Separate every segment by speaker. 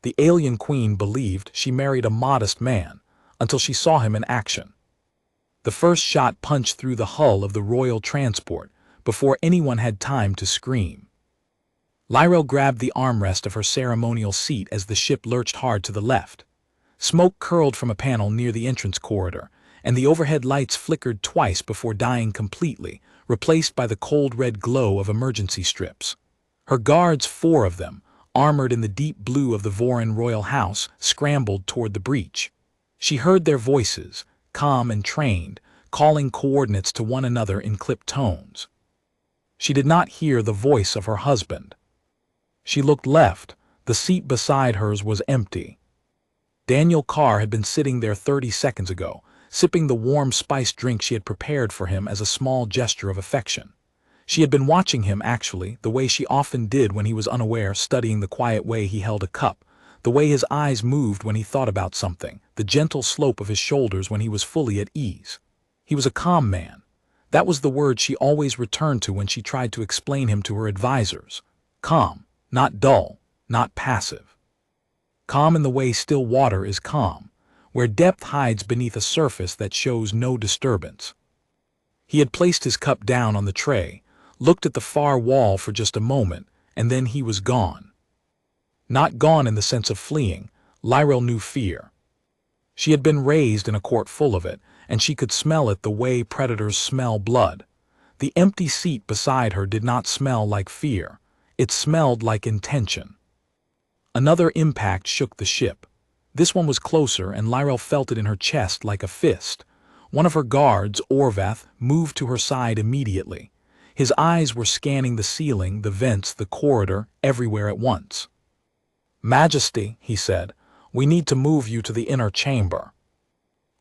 Speaker 1: The alien queen believed she married a modest man, until she saw him in action. The first shot punched through the hull of the royal transport before anyone had time to scream. Lyrel grabbed the armrest of her ceremonial seat as the ship lurched hard to the left. Smoke curled from a panel near the entrance corridor, and the overhead lights flickered twice before dying completely, replaced by the cold red glow of emergency strips. Her guards, 4 of them, armored in the deep blue of the Vorin royal house, scrambled toward the breach. She heard their voices, calm and trained, calling coordinates to one another in clipped tones. She did not hear the voice of her husband. She looked left. The seat beside hers was empty. Daniel Carr had been sitting there 30 seconds ago, sipping the warm spiced drink she had prepared for him as a small gesture of affection. She had been watching him, actually, the way she often did when he was unaware, studying the quiet way he held a cup, the way his eyes moved when he thought about something, the gentle slope of his shoulders when he was fully at ease. He was a calm man. That was the word she always returned to when she tried to explain him to her advisors. Calm, not dull, not passive. Calm in the way still water is calm, where depth hides beneath a surface that shows no disturbance. He had placed his cup down on the tray, looked at the far wall for just a moment, and then he was gone. Not gone in the sense of fleeing. Lyrel knew fear. She had been raised in a court full of it, and she could smell it the way predators smell blood. The empty seat beside her did not smell like fear. It smelled like intention. Another impact shook the ship. This one was closer, and Lyrel felt it in her chest like a fist. One of her guards, Orvath, moved to her side immediately. His eyes were scanning the ceiling, the vents, the corridor, everywhere at once. "Majesty," he said, "we need to move you to the inner chamber."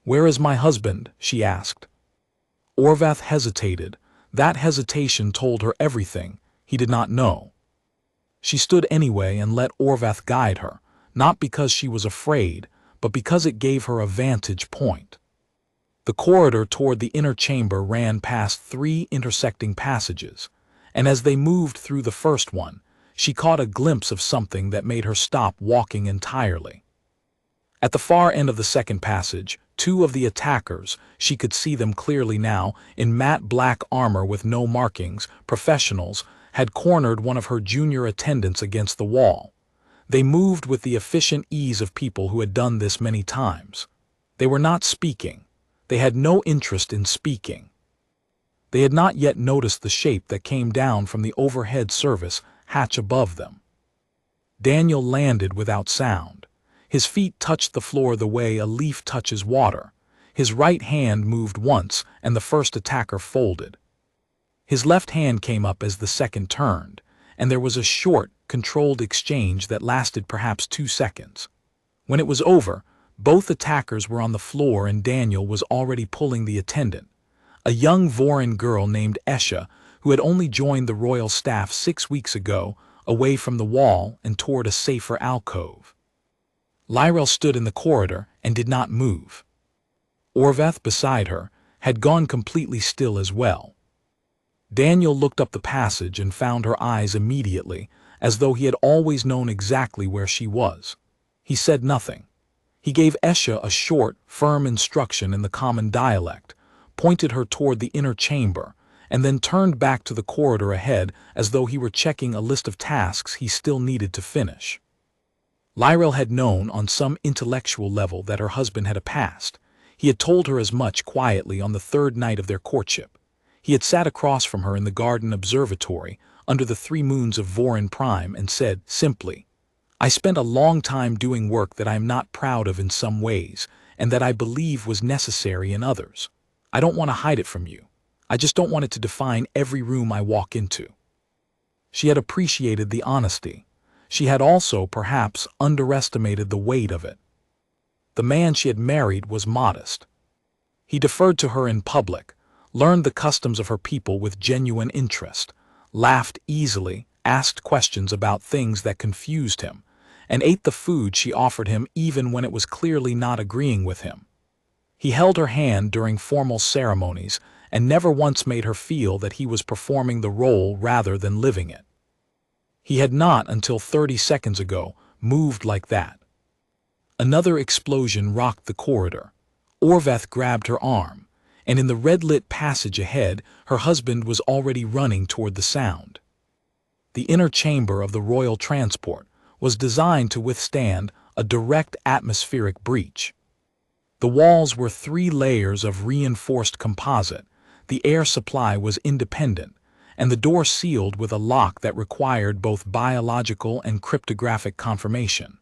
Speaker 1: "Where is my husband?" she asked. Orvath hesitated. That hesitation told her everything. He did not know. She stood anyway and let Orvath guide her, not because she was afraid, but because it gave her a vantage point. The corridor toward the inner chamber ran past 3 intersecting passages, and as they moved through the first one, she caught a glimpse of something that made her stop walking entirely. At the far end of the second passage, 2 of the attackers, she could see them clearly now, in matte black armor with no markings, professionals, had cornered one of her junior attendants against the wall. They moved with the efficient ease of people who had done this many times. They were not speaking. They had no interest in speaking. They had not yet noticed the shape that came down from the overhead service hatch above them. Daniel landed without sound. His feet touched the floor the way a leaf touches water. His right hand moved once, and the first attacker folded. His left hand came up as the second turned, and there was a short, controlled exchange that lasted perhaps 2 seconds. When it was over, both attackers were on the floor and Daniel was already pulling the attendant, a young Vorin girl named Esha, who had only joined the royal staff 6 weeks ago, away from the wall and toward a safer alcove. Lyrel stood in the corridor and did not move. Orvath, beside her, had gone completely still as well. Daniel looked up the passage and found her eyes immediately, as though he had always known exactly where she was. He said nothing. He gave Esha a short, firm instruction in the common dialect, pointed her toward the inner chamber, and then turned back to the corridor ahead as though he were checking a list of tasks he still needed to finish. Lyrel had known on some intellectual level that her husband had a past. He had told her as much quietly on the 3rd night of their courtship. He had sat across from her in the garden observatory under the 3 moons of Vorin Prime and said, simply, "I spent a long time doing work that I am not proud of in some ways, and that I believe was necessary in others. I don't want to hide it from you. I just don't want it to define every room I walk into." She had appreciated the honesty. She had also, perhaps, underestimated the weight of it. The man she had married was modest. He deferred to her in public, learned the customs of her people with genuine interest, laughed easily, asked questions about things that confused him, and ate the food she offered him even when it was clearly not agreeing with him. He held her hand during formal ceremonies and never once made her feel that he was performing the role rather than living it. He had not, until 30 seconds ago, moved like that. Another explosion rocked the corridor. Orvath grabbed her arm, and in the red-lit passage ahead, her husband was already running toward the sound. The inner chamber of the royal transport was designed to withstand a direct atmospheric breach. The walls were 3 layers of reinforced composite, the air supply was independent, and the door sealed with a lock that required both biological and cryptographic confirmation.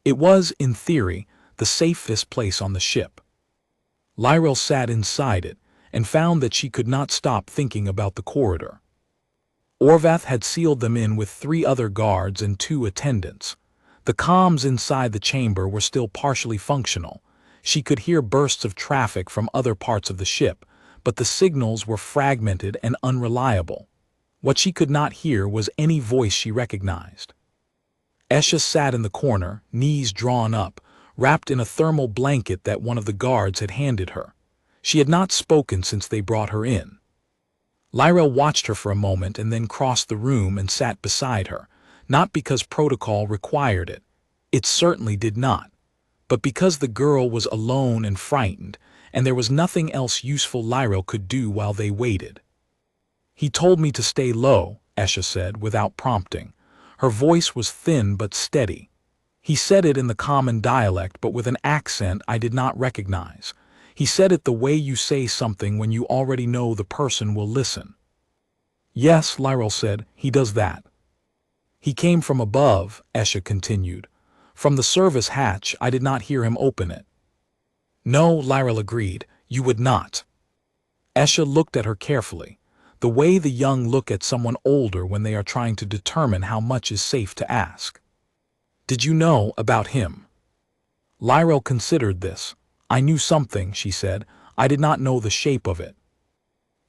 Speaker 1: It was, in theory, the safest place on the ship. Lyrel sat inside it and found that she could not stop thinking about the corridor. Orvath had sealed them in with 3 other guards and 2 attendants. The comms inside the chamber were still partially functional. She could hear bursts of traffic from other parts of the ship, but the signals were fragmented and unreliable. What she could not hear was any voice she recognized. Esha sat in the corner, knees drawn up, wrapped in a thermal blanket that one of the guards had handed her. She had not spoken since they brought her in. Lyrel watched her for a moment and then crossed the room and sat beside her, not because protocol required it. It certainly did not. But because the girl was alone and frightened, and there was nothing else useful Lyrel could do while they waited. "He told me to stay low," Esha said, without prompting. Her voice was thin but steady. He said it in the common dialect but with an accent I did not recognize. He said it the way you say something when you already know the person will listen. "Yes," Lyrel said, "he does that." "He came from above," Esha continued. "From the service hatch. I did not hear him open it." "No," Lyrel agreed, "you would not." Esha looked at her carefully, the way the young look at someone older when they are trying to determine how much is safe to ask. "Did you know about him?" Lyrel considered this. "I knew something," she said. "I did not know the shape of it."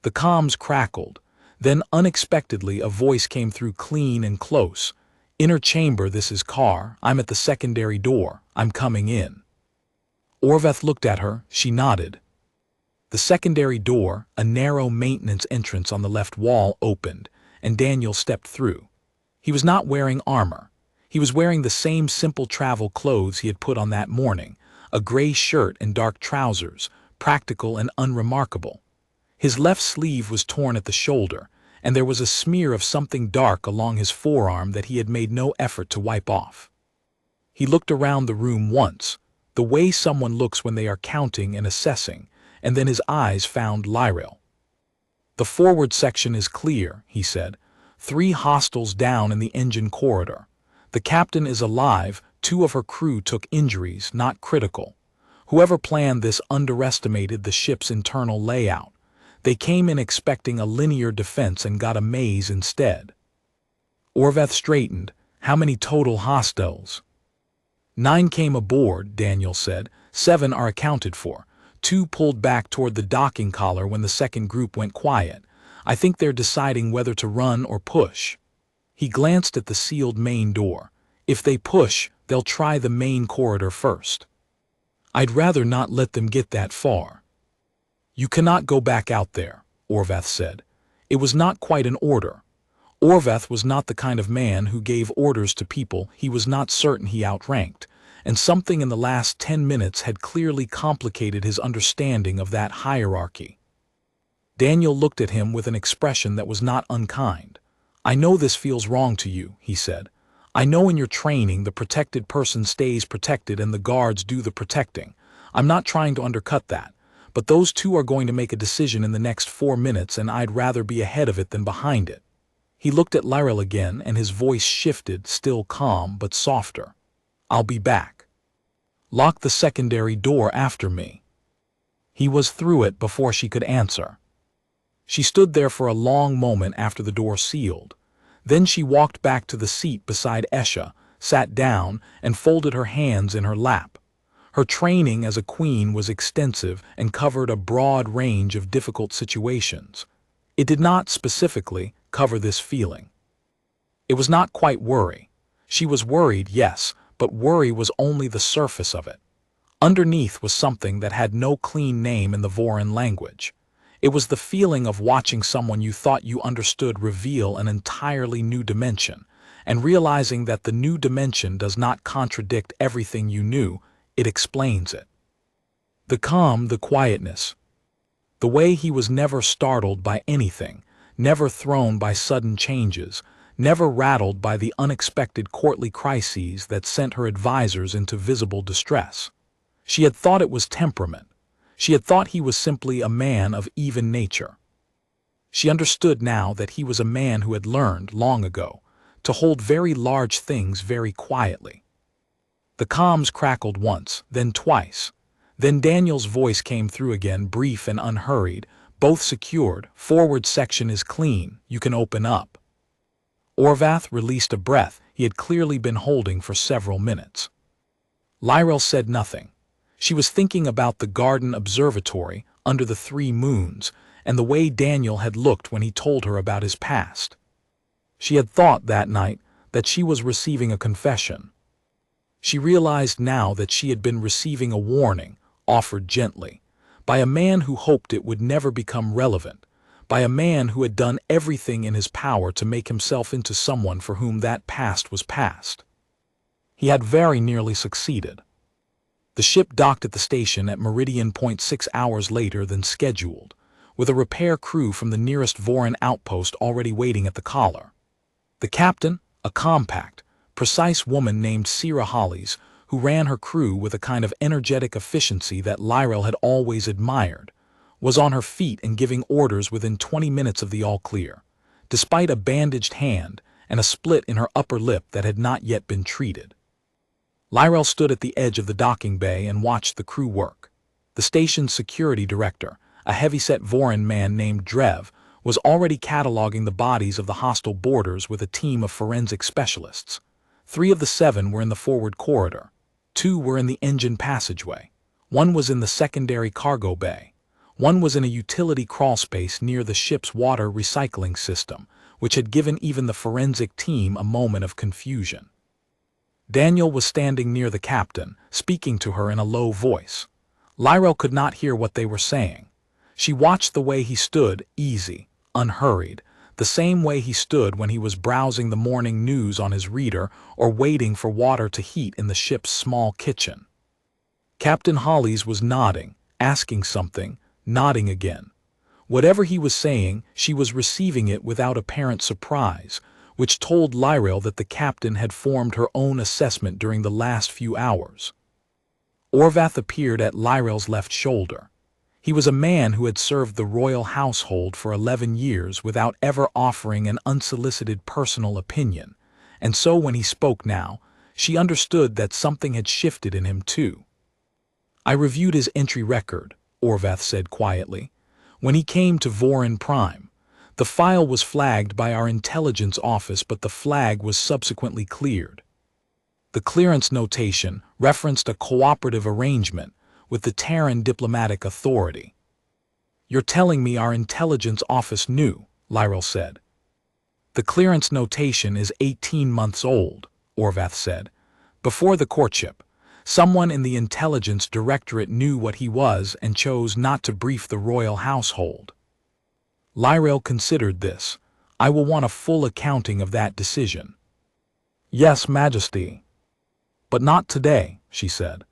Speaker 1: The comms crackled. Then unexpectedly a voice came through clean and close. "Inner chamber, this is Carr. I'm at the secondary door. I'm coming in." Orvath looked at her. She nodded. The secondary door, a narrow maintenance entrance on the left wall, opened, and Daniel stepped through. He was not wearing armor. He was wearing the same simple travel clothes he had put on that morning, a gray shirt and dark trousers, practical and unremarkable. His left sleeve was torn at the shoulder, and there was a smear of something dark along his forearm that he had made no effort to wipe off. He looked around the room once, the way someone looks when they are counting and assessing, and then his eyes found Lyrel. "The forward section is clear," he said. 3 hostiles down in the engine corridor. The captain is alive. 2 of her crew took injuries, not critical. Whoever planned this underestimated the ship's internal layout. They came in expecting a linear defense and got a maze instead. Orvath straightened. "How many total hostiles?" 9 came aboard," Daniel said. 7 are accounted for. 2 pulled back toward the docking collar when the second group went quiet. I think they're deciding whether to run or push." He glanced at the sealed main door. "If they push, they'll try the main corridor first. I'd rather not let them get that far." "You cannot go back out there," Orvath said. It was not quite an order. Orvath was not the kind of man who gave orders to people he was not certain he outranked, and something in the last 10 minutes had clearly complicated his understanding of that hierarchy. Daniel looked at him with an expression that was not unkind. "I know this feels wrong to you," he said. "I know in your training the protected person stays protected and the guards do the protecting. I'm not trying to undercut that. But those 2 are going to make a decision in the next 4 minutes, and I'd rather be ahead of it than behind it." He looked at Lyrel again, and his voice shifted, still calm but softer. "I'll be back. Lock the secondary door after me." He was through it before she could answer. She stood there for a long moment after the door sealed. Then she walked back to the seat beside Esha, sat down, and folded her hands in her lap. Her training as a queen was extensive and covered a broad range of difficult situations. It did not, specifically, cover this feeling. It was not quite worry. She was worried, yes, but worry was only the surface of it. Underneath was something that had no clean name in the Voran language. It was the feeling of watching someone you thought you understood reveal an entirely new dimension, and realizing that the new dimension does not contradict everything you knew, it explains it. The calm, the quietness. The way he was never startled by anything, never thrown by sudden changes, never rattled by the unexpected courtly crises that sent her advisors into visible distress. She had thought it was temperament. She had thought he was simply a man of even nature. She understood now that he was a man who had learned, long ago, to hold very large things very quietly. The comms crackled once, then twice. Then Daniel's voice came through again, brief and unhurried. Both secured. Forward section is clean. You can open up. Orvath released a breath he had clearly been holding for several minutes. Lyrel said nothing. She was thinking about the garden observatory under the 3 moons and the way Daniel had looked when he told her about his past. She had thought that night that she was receiving a confession. She realized now that she had been receiving a warning, offered gently, by a man who hoped it would never become relevant, by a man who had done everything in his power to make himself into someone for whom that past was past. He had very nearly succeeded. The ship docked at the station at meridian point 6 hours later than scheduled, with a repair crew from the nearest Vorin outpost already waiting at the collar. The captain, a compact, precise woman named Sira Hollies, who ran her crew with a kind of energetic efficiency that Lyrel had always admired, was on her feet and giving orders within 20 minutes of the all-clear, despite a bandaged hand and a split in her upper lip that had not yet been treated. Lyrel stood at the edge of the docking bay and watched the crew work. The station's security director, a heavyset Vorin man named Drev, was already cataloging the bodies of the hostile boarders with a team of forensic specialists. 3 of the 7 were in the forward corridor. 2 were in the engine passageway. 1 was in the secondary cargo bay. 1 was in a utility crawlspace near the ship's water recycling system, which had given even the forensic team a moment of confusion. Daniel was standing near the captain, speaking to her in a low voice. Lyrel could not hear what they were saying. She watched the way he stood, easy, unhurried, the same way he stood when he was browsing the morning news on his reader or waiting for water to heat in the ship's small kitchen. Captain Hollies was nodding, asking something, nodding again. Whatever he was saying, she was receiving it without apparent surprise, which told Lyrel that the captain had formed her own assessment during the last few hours. Orvath appeared at Lyrel's left shoulder. He was a man who had served the royal household for 11 years without ever offering an unsolicited personal opinion, and so when he spoke now, she understood that something had shifted in him too. "I reviewed his entry record," Orvath said quietly. "When he came to Vorin Prime, the file was flagged by our intelligence office, but the flag was subsequently cleared. The clearance notation referenced a cooperative arrangement with the Terran diplomatic authority." "You're telling me our intelligence office knew," Lyrel said. "The clearance notation is 18 months old," Orvath said. "Before the courtship, someone in the intelligence directorate knew what he was and chose not to brief the royal household." Lyrel considered this. "I will want a full accounting of that decision." "Yes, Majesty." "But not today," she said.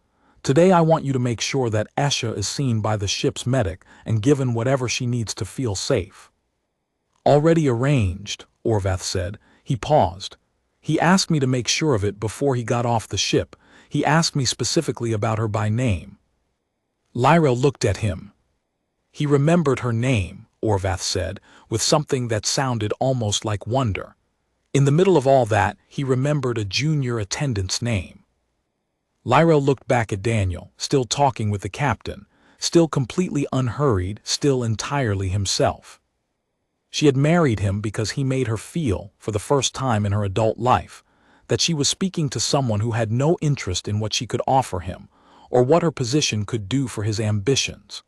Speaker 1: "Today I want you to make sure that Esha is seen by the ship's medic and given whatever she needs to feel safe." "Already arranged," Orvath said. He paused. "He asked me to make sure of it before he got off the ship. He asked me specifically about her by name." Lyrel looked at him. "He remembered her name," Orvath said, with something that sounded almost like wonder. In the middle of all that, he remembered a junior attendant's name. Lyrel looked back at Daniel, still talking with the captain, still completely unhurried, still entirely himself. She had married him because he made her feel, for the first time in her adult life, that she was speaking to someone who had no interest in what she could offer him, or what her position could do for his ambitions.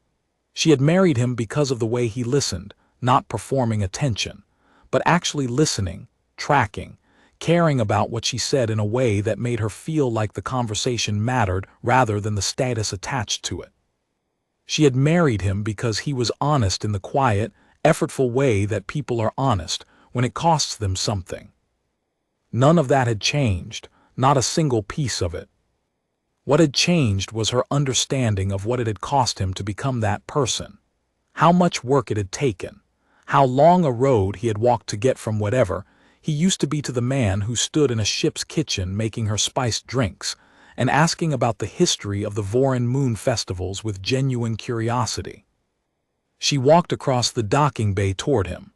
Speaker 1: She had married him because of the way he listened, not performing attention, but actually listening, tracking, caring about what she said in a way that made her feel like the conversation mattered rather than the status attached to it. She had married him because he was honest in the quiet, effortful way that people are honest when it costs them something. None of that had changed, not a single piece of it. What had changed was her understanding of what it had cost him to become that person. How much work it had taken. How long a road he had walked to get from whatever he used to be to the man who stood in a ship's kitchen making her spiced drinks and asking about the history of the Voran moon festivals with genuine curiosity. She walked across the docking bay toward him.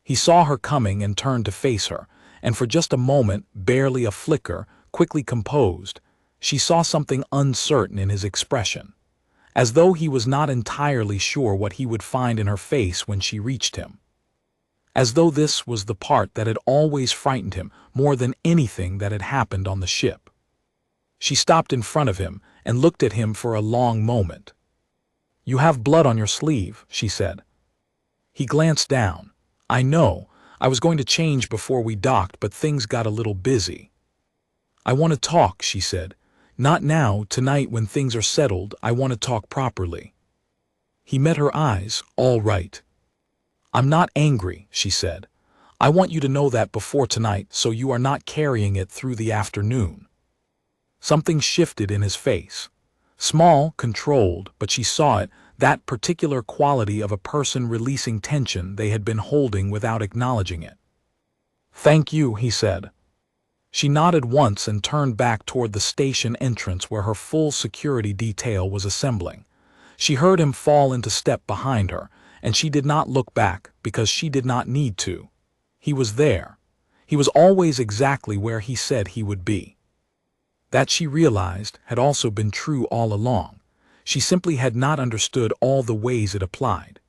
Speaker 1: He saw her coming and turned to face her, and for just a moment, barely a flicker, quickly composed, she saw something uncertain in his expression, as though he was not entirely sure what he would find in her face when she reached him. As though this was the part that had always frightened him more than anything that had happened on the ship. She stopped in front of him and looked at him for a long moment. "You have blood on your sleeve," she said. He glanced down. "I know. I was going to change before we docked, but things got a little busy." "I want to talk," she said. "Not now, tonight when things are settled. I want to talk properly." He met her eyes. "All right." "I'm not angry," she said. "I want you to know that before tonight, so you are not carrying it through the afternoon." Something shifted in his face. Small, controlled, but she saw it, that particular quality of a person releasing tension they had been holding without acknowledging it. "Thank you," he said. She nodded once and turned back toward the station entrance where her full security detail was assembling. She heard him fall into step behind her, and she did not look back because she did not need to. He was there. He was always exactly where he said he would be. That, she realized, had also been true all along. She simply had not understood all the ways it applied.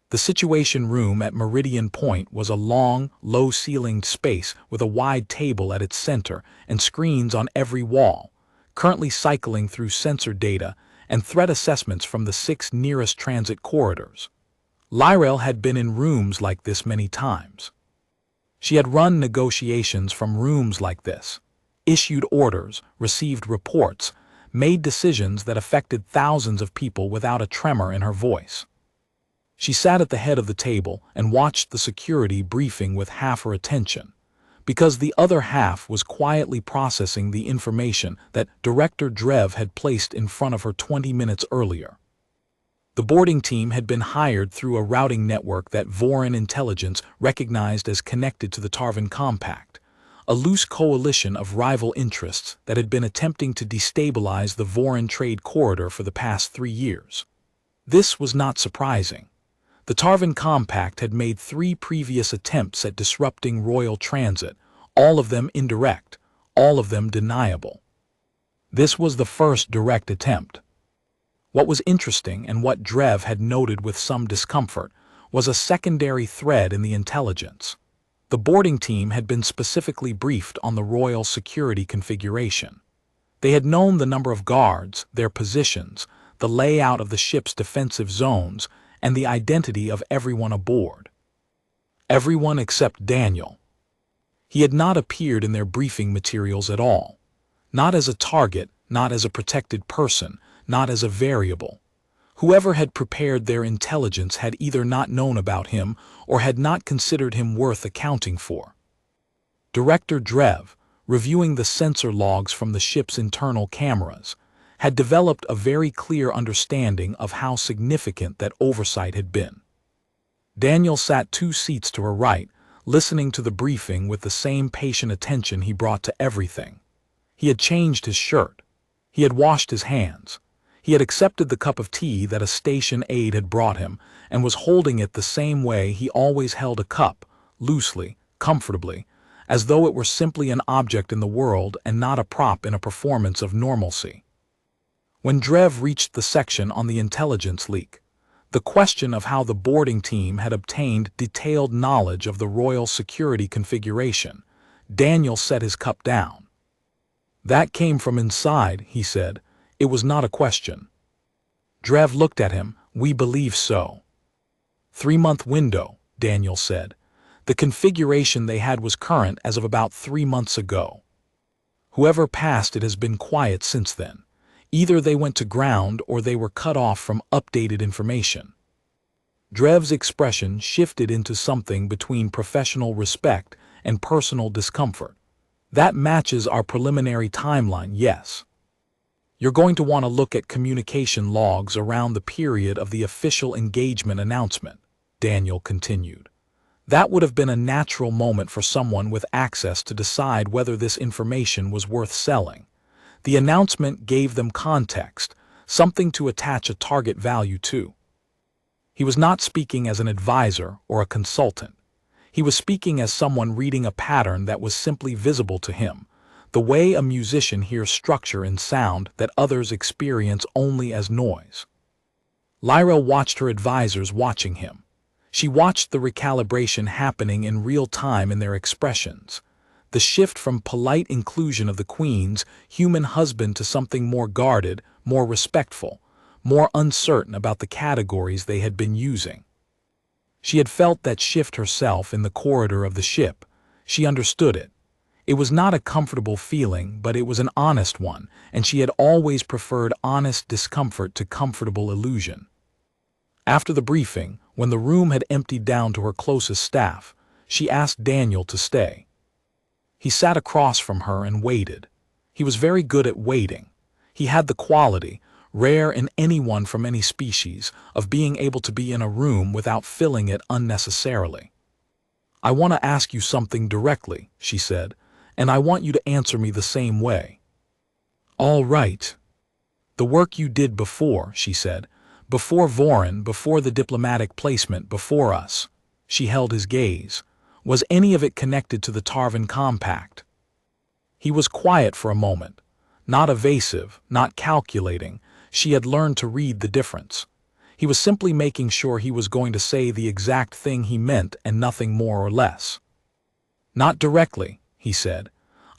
Speaker 1: The Situation Room at Meridian Point was a long, low-ceilinged space with a wide table at its center and screens on every wall, currently cycling through sensor data and threat assessments from the 6 nearest transit corridors. Lyrel had been in rooms like this many times. She had run negotiations from rooms like this, issued orders, received reports, made decisions that affected thousands of people without a tremor in her voice. She sat at the head of the table and watched the security briefing with half her attention, because the other half was quietly processing the information that Director Drev had placed in front of her 20 minutes earlier. The boarding team had been hired through a routing network that Voran intelligence recognized as connected to the Tarvan Compact, a loose coalition of rival interests that had been attempting to destabilize the Voran trade corridor for the past 3 years. This was not surprising. The Tarvan Compact had made 3 previous attempts at disrupting royal transit, all of them indirect, all of them deniable. This was the first direct attempt. What was interesting, and what Drev had noted with some discomfort, was a secondary thread in the intelligence. The boarding team had been specifically briefed on the royal security configuration. They had known the number of guards, their positions, the layout of the ship's defensive zones, and the identity of everyone aboard. Everyone except Daniel. He had not appeared in their briefing materials at all. Not as a target, not as a protected person, not as a variable. Whoever had prepared their intelligence had either not known about him or had not considered him worth accounting for. Director Drev, reviewing the sensor logs from the ship's internal cameras, had developed a very clear understanding of how significant that oversight had been. Daniel sat 2 seats to her right, listening to the briefing with the same patient attention he brought to everything. He had changed his shirt. He had washed his hands. He had accepted the cup of tea that a station aide had brought him and was holding it the same way he always held a cup, loosely, comfortably, as though it were simply an object in the world and not a prop in a performance of normalcy. When Drev reached the section on the intelligence leak, the question of how the boarding team had obtained detailed knowledge of the royal security configuration, Daniel set his cup down. "That came from inside," he said. "It was not a question." Drev looked at him. "We believe so." 3-month window, Daniel said. The configuration they had was current as of about 3 months ago. Whoever passed it has been quiet since then. Either they went to ground or they were cut off from updated information. Drev's expression shifted into something between professional respect and personal discomfort. That matches our preliminary timeline, yes. You're going to want to look at communication logs around the period of the official engagement announcement, Daniel continued. That would have been a natural moment for someone with access to decide whether this information was worth selling. The announcement gave them context, something to attach a target value to. He was not speaking as an advisor or a consultant. He was speaking as someone reading a pattern that was simply visible to him, the way a musician hears structure in sound that others experience only as noise. Lyra watched her advisors watching him. She watched the recalibration happening in real time in their expressions. The shift from polite inclusion of the Queen's human husband to something more guarded, more respectful, more uncertain about the categories they had been using. She had felt that shift herself in the corridor of the ship. She understood it. It was not a comfortable feeling, but it was an honest one, and she had always preferred honest discomfort to comfortable illusion. After the briefing, when the room had emptied down to her closest staff, she asked Daniel to stay. He sat across from her and waited. He was very good at waiting. He had the quality, rare in anyone from any species, of being able to be in a room without filling it unnecessarily. "I want to ask you something directly," she said, "and I want you to answer me the same way." "All right." "The work you did before," she said, "before Vorin, before the diplomatic placement, before us." She held his gaze. "Was any of it connected to the Tarvan Compact?" He was quiet for a moment. Not evasive, not calculating. She had learned to read the difference. He was simply making sure he was going to say the exact thing he meant and nothing more or less. "Not directly," he said.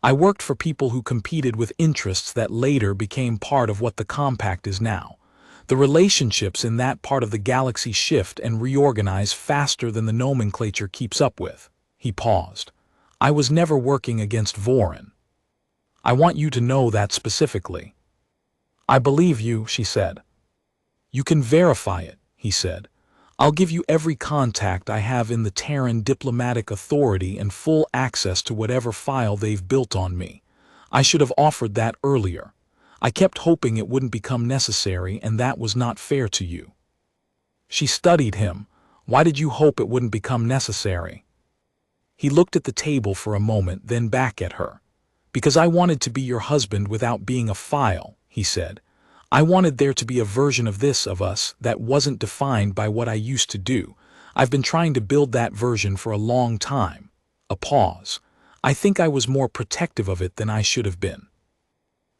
Speaker 1: "I worked for people who competed with interests that later became part of what the Compact is now. The relationships in that part of the galaxy shift and reorganize faster than the nomenclature keeps up with." He paused. "I was never working against Vorin. I want you to know that specifically." "I believe you," she said. "You can verify it," he said. "I'll give you every contact I have in the Terran diplomatic authority and full access to whatever file they've built on me. I should have offered that earlier. I kept hoping it wouldn't become necessary, and that was not fair to you." She studied him. "Why did you hope it wouldn't become necessary?" He looked at the table for a moment, then back at her. "Because I wanted to be your husband without being a file," he said. "I wanted there to be a version of this of us that wasn't defined by what I used to do. I've been trying to build that version for a long time." A pause. "I think I was more protective of it than I should have been."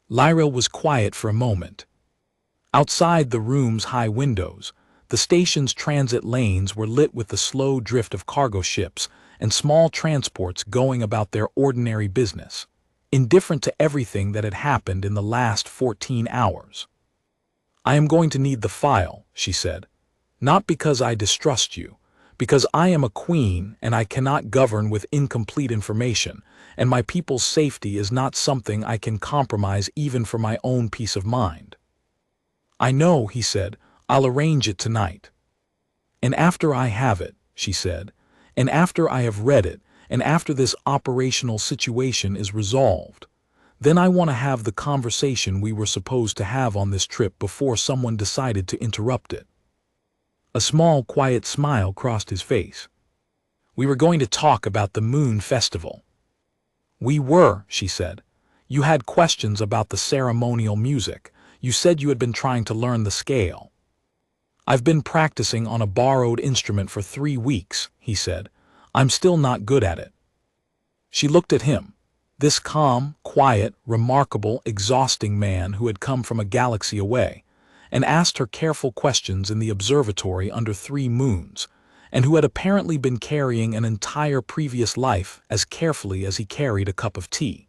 Speaker 1: Lyra was quiet for a moment. Outside the room's high windows, the station's transit lanes were lit with the slow drift of cargo ships and small transports going about their ordinary business, indifferent to everything that had happened in the last 14 hours. "I am going to need the file," she said. "Not because I distrust you, because I am a queen and I cannot govern with incomplete information, and my people's safety is not something I can compromise even for my own peace of mind." "I know," he said. "I'll arrange it tonight." "And after I have it," she said, "and after I have read it, and after this operational situation is resolved, then I want to have the conversation we were supposed to have on this trip before someone decided to interrupt it." A small, quiet smile crossed his face. "We were going to talk about the Moon Festival." "We were," she said. "You had questions about the ceremonial music. You said you had been trying to learn the scale." "I've been practicing on a borrowed instrument for 3 weeks," he said. "I'm still not good at it." She looked at him, this calm, quiet, remarkable, exhausting man who had come from a galaxy away, and asked her careful questions in the observatory under 3 moons, and who had apparently been carrying an entire previous life as carefully as he carried a cup of tea.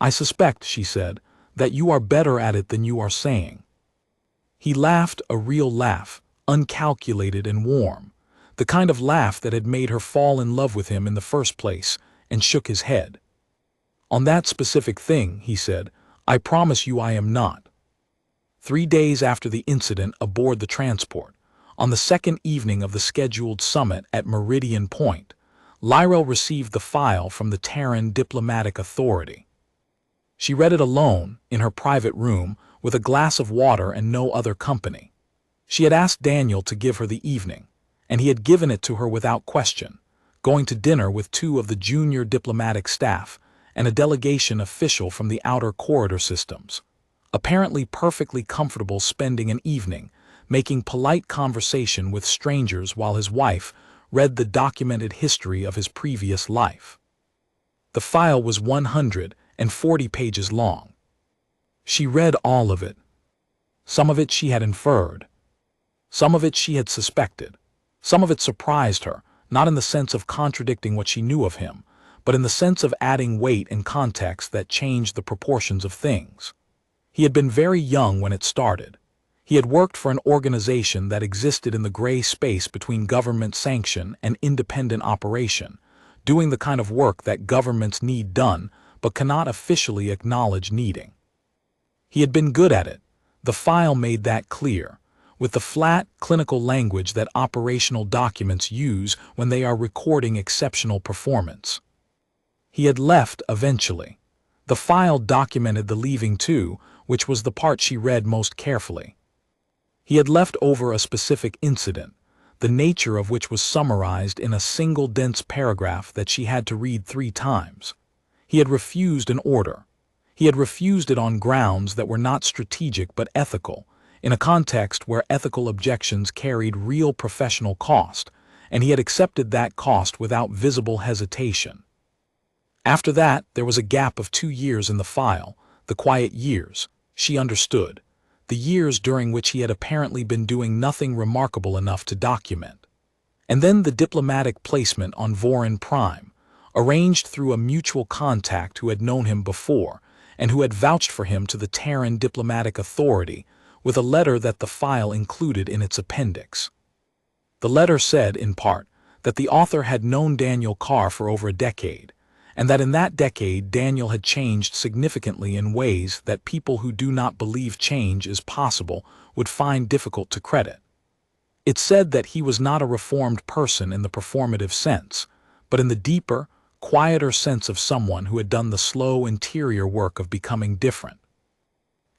Speaker 1: "I suspect," she said, "that you are better at it than you are saying." He laughed, a real laugh, uncalculated and warm, the kind of laugh that had made her fall in love with him in the first place, and shook his head. "On that specific thing," he said, "I promise you I am not." 3 days after the incident aboard the transport, on the second evening of the scheduled summit at Meridian Point, Lyrel received the file from the Terran Diplomatic Authority. She read it alone, in her private room, with a glass of water and no other company. She had asked Daniel to give her the evening, and he had given it to her without question, going to dinner with 2 of the junior diplomatic staff and a delegation official from the outer corridor systems, apparently perfectly comfortable spending an evening, making polite conversation with strangers while his wife read the documented history of his previous life. The file was 140 pages long. She read all of it. Some of it she had inferred. Some of it she had suspected. Some of it surprised her, not in the sense of contradicting what she knew of him, but in the sense of adding weight and context that changed the proportions of things. He had been very young when it started. He had worked for an organization that existed in the gray space between government sanction and independent operation, doing the kind of work that governments need done but cannot officially acknowledge needing. He had been good at it. The file made that clear, with the flat, clinical language that operational documents use when they are recording exceptional performance. He had left eventually. The file documented the leaving too, which was the part she read most carefully. He had left over a specific incident, the nature of which was summarized in a single dense paragraph that she had to read 3 times. He had refused an order. He had refused it on grounds that were not strategic but ethical, in a context where ethical objections carried real professional cost, and he had accepted that cost without visible hesitation. After that, there was a gap of 2 years in the file, the quiet years, she understood, the years during which he had apparently been doing nothing remarkable enough to document. And then the diplomatic placement on Vorin Prime, arranged through a mutual contact who had known him before and who had vouched for him to the Terran Diplomatic Authority with a letter that the file included in its appendix. The letter said, in part, that the author had known Daniel Carr for over a decade, and that in that decade Daniel had changed significantly in ways that people who do not believe change is possible would find difficult to credit. It said that he was not a reformed person in the performative sense, but in the deeper, quieter sense of someone who had done the slow interior work of becoming different.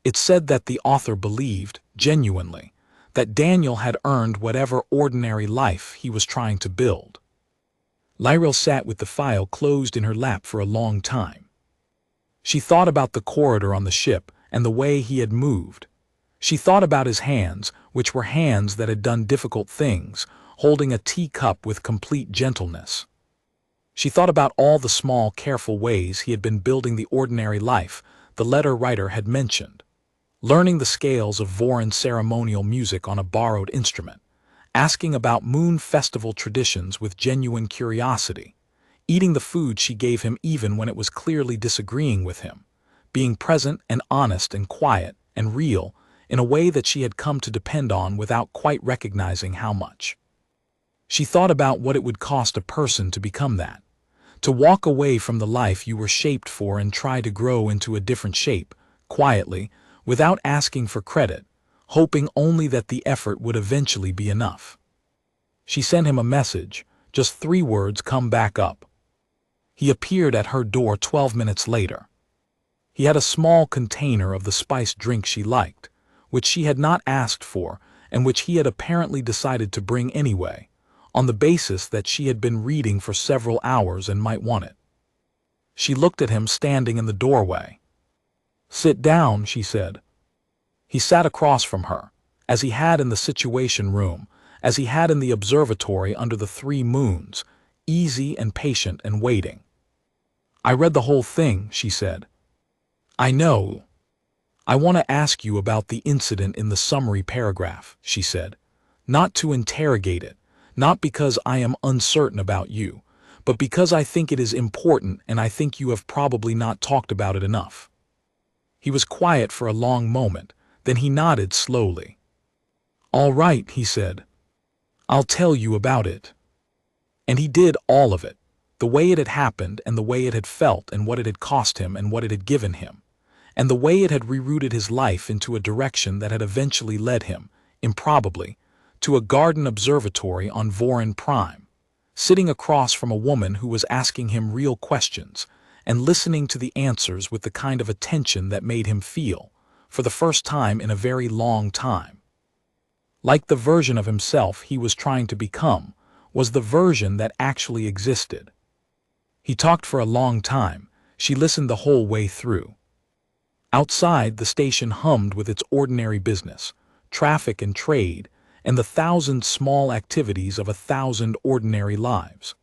Speaker 1: It said that the author believed, genuinely, that Daniel had earned whatever ordinary life he was trying to build. Lyrel sat with the file closed in her lap for a long time. She thought about the corridor on the ship and the way he had moved. She thought about his hands, which were hands that had done difficult things, holding a teacup with complete gentleness. She thought about all the small, careful ways he had been building the ordinary life the letter writer had mentioned, learning the scales of Vorin ceremonial music on a borrowed instrument, asking about moon festival traditions with genuine curiosity, eating the food she gave him even when it was clearly disagreeing with him, being present and honest and quiet and real in a way that she had come to depend on without quite recognizing how much. She thought about what it would cost a person to become that, to walk away from the life you were shaped for and try to grow into a different shape, quietly, without asking for credit, hoping only that the effort would eventually be enough. She sent him a message, just 3 words come back up. He appeared at her door 12 minutes later. He had a small container of the spiced drink she liked, which she had not asked for and which he had apparently decided to bring anyway, on the basis that she had been reading for several hours and might want it. She looked at him standing in the doorway. "Sit down," she said. He sat across from her, as he had in the Situation Room, as he had in the observatory under the 3 moons, easy and patient and waiting. "I read the whole thing," she said. "I know. I want to ask you about the incident in the summary paragraph," she said, "not to interrogate it, not because I am uncertain about you, but because I think it is important and I think you have probably not talked about it enough." He was quiet for a long moment, then he nodded slowly. "All right," he said. "I'll tell you about it." And he did all of it, the way it had happened and the way it had felt and what it had cost him and what it had given him, and the way it had rerouted his life into a direction that had eventually led him, improbably, to a garden observatory on Vorin Prime, sitting across from a woman who was asking him real questions and listening to the answers with the kind of attention that made him feel, for the first time in a very long time, like the version of himself he was trying to become was the version that actually existed. He talked for a long time. She listened the whole way through. Outside, the station hummed with its ordinary business, traffic and trade, and the thousand small activities of 1,000 ordinary lives.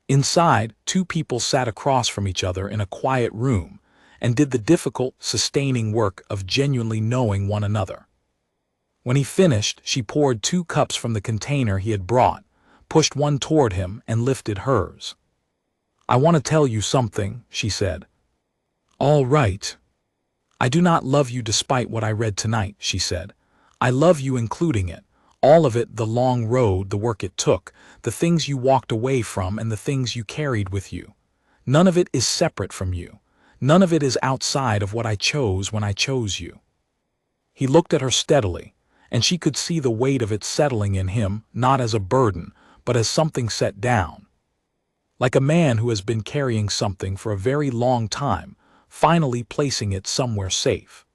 Speaker 1: Inside, two people sat across from each other in a quiet room and did the difficult, sustaining work of genuinely knowing one another. When he finished, she poured 2 cups from the container he had brought, pushed one toward him, and lifted hers. "I want to tell you something," she said. "All right." "I do not love you despite what I read tonight," she said. "I love you including it, all of it, the long road, the work it took, the things you walked away from and the things you carried with you. None of it is separate from you. None of it is outside of what I chose when I chose you." He looked at her steadily, and she could see the weight of it settling in him, not as a burden, but as something set down. Like a man who has been carrying something for a very long time, finally placing it somewhere safe.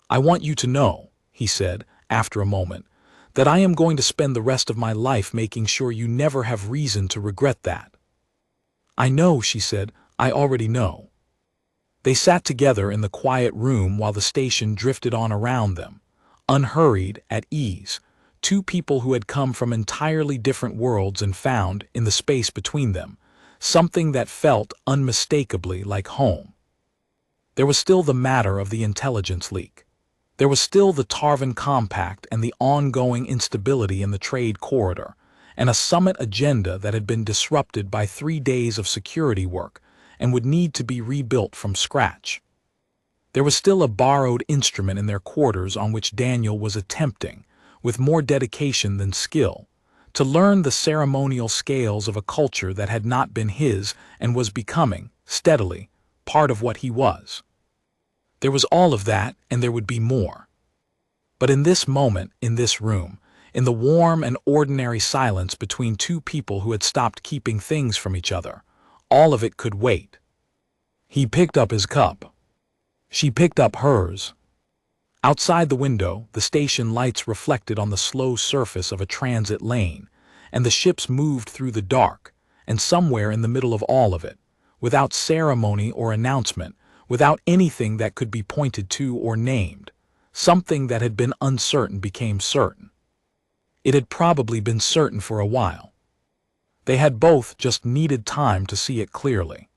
Speaker 1: "I want you to know," he said, after a moment, "that I am going to spend the rest of my life making sure you never have reason to regret that." "I know," she said, "I already know." They sat together in the quiet room while the station drifted on around them, unhurried, at ease, two people who had come from entirely different worlds and found, in the space between them, something that felt unmistakably like home. There was still the matter of the intelligence leak. There was still the Tarvin Compact and the ongoing instability in the trade corridor, and a summit agenda that had been disrupted by 3 days of security work and would need to be rebuilt from scratch. There was still a borrowed instrument in their quarters on which Daniel was attempting, with more dedication than skill, to learn the ceremonial scales of a culture that had not been his and was becoming, steadily, part of what he was. There was all of that, and there would be more. But in this moment, in this room, in the warm and ordinary silence between two people who had stopped keeping things from each other, all of it could wait. He picked up his cup. She picked up hers. Outside the window, the station lights reflected on the slow surface of a transit lane, and the ships moved through the dark, and somewhere in the middle of all of it, without ceremony or announcement, without anything that could be pointed to or named, something that had been uncertain became certain. It had probably been certain for a while. They had both just needed time to see it clearly.